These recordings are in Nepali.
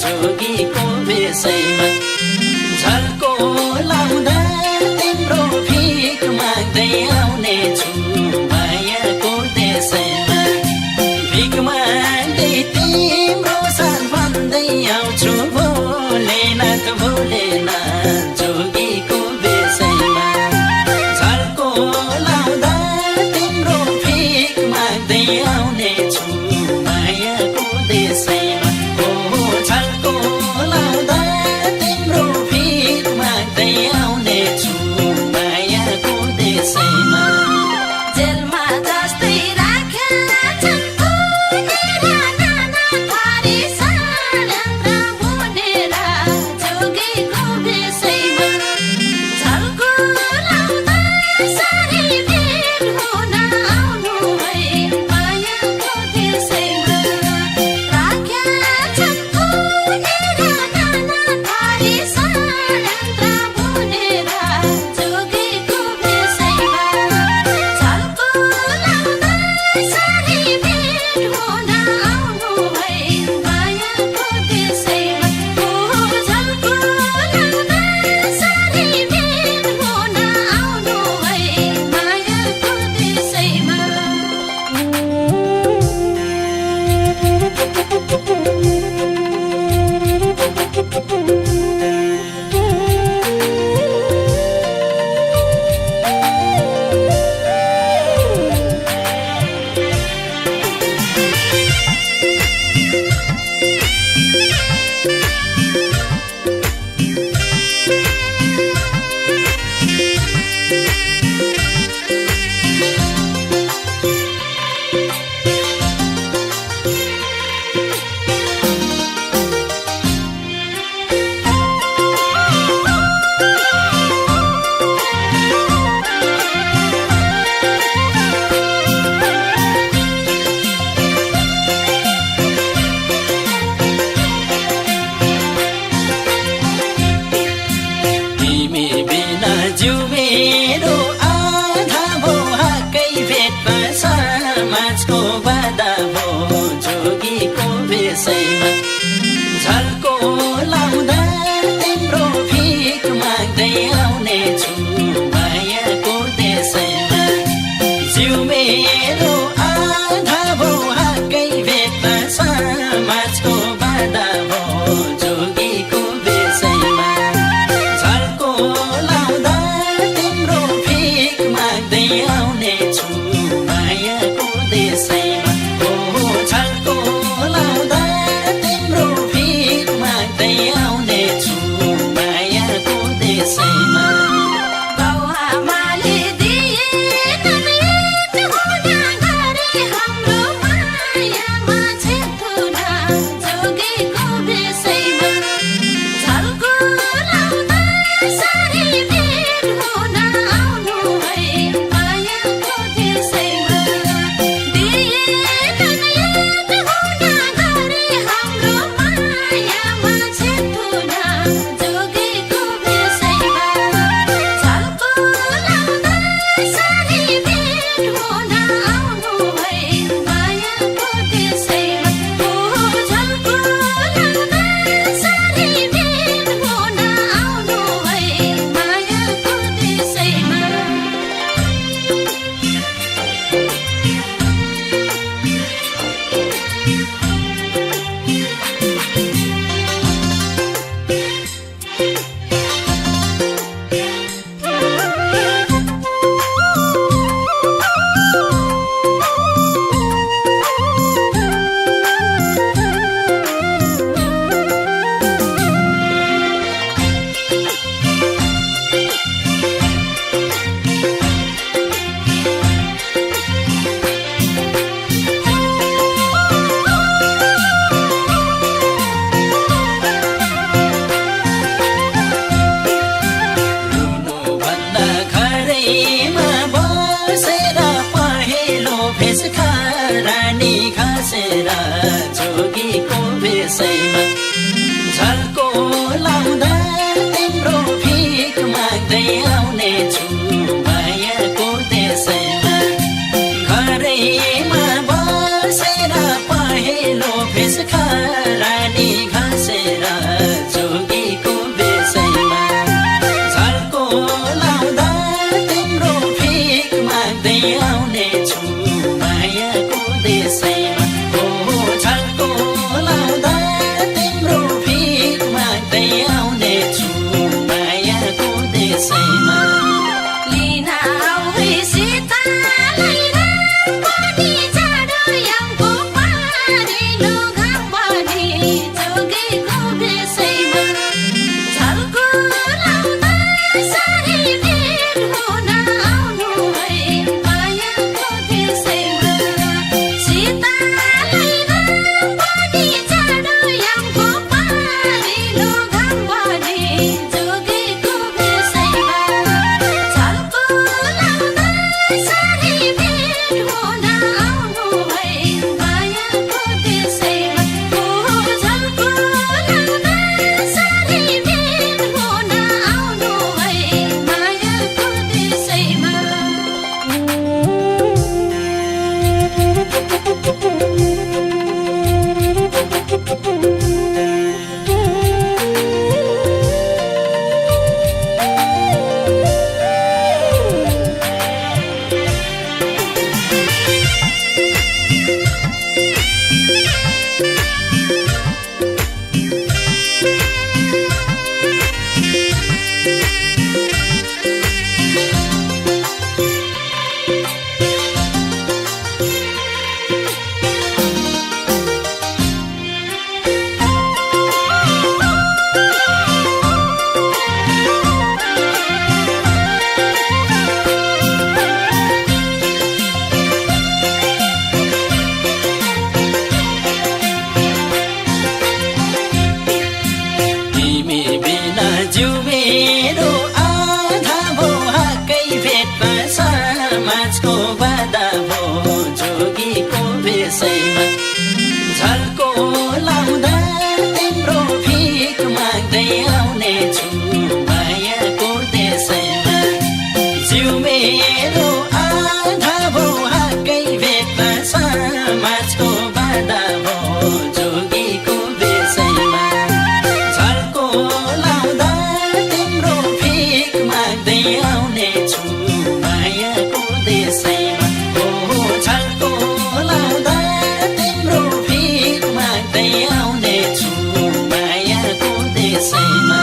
जोगीको बेसैमा झल्को लाउँदा तिम्रो भिख माग्दै आउने छु मायाको देशैमा भिख माग्दै तिम्रो साथ भन्दै आउँछु भोलेनाथ भोलेनाथ जोगीको बेसैमा झल्को लाउँदा तिम्रो भिख माग्दै आउने छु मायाको देशैमा झल्को लाउँदा तिम्रो भिख माग्दै आउने छु मायाको देशैमा जिउ मेरो आधा भो हाकै भेट्न समाजको बाधा भो जोगीको बेसैमा झल्को लाउँदा तिम्रो भिख माग्दै आउने छु मायाको देशैमा झल्को लाउँदा आउने छु मायाको देशैमा बाउ आमाले दिएनन् समाजको बाधा भो जोगीको विषयमा झल्को लाउँदा तिम्रो भिख माग्दै आउने छु मायाको देशैमा जिउ मेरो आधा भो हाकै भेट्दा समाजको बाधा भो जोगीको विषयमा झल्को लाउँदा तिम्रो भिख माग्दै आउने छु मायाको देशैमा झल्को लाउँदा तिम्रो भिख माग्दै आउने छु मायाको देशैमा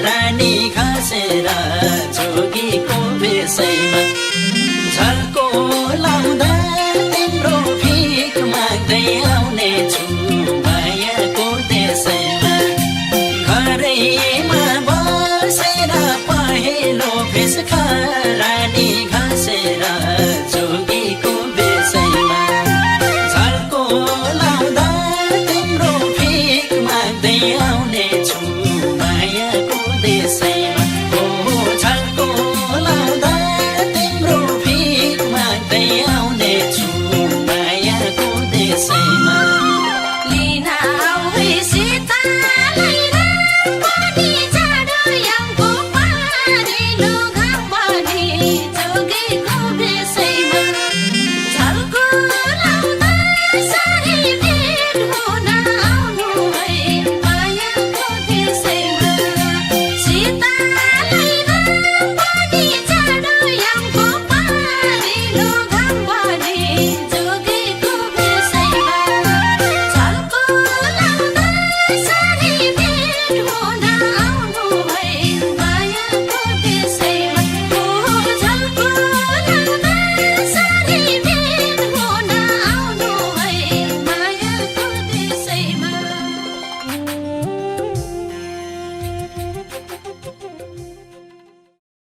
रानी खसेर जोगीको विषयमा झल्को लाउँदा तिम्रो भिख माग्दै आउने छु मायाको देशैमा घरै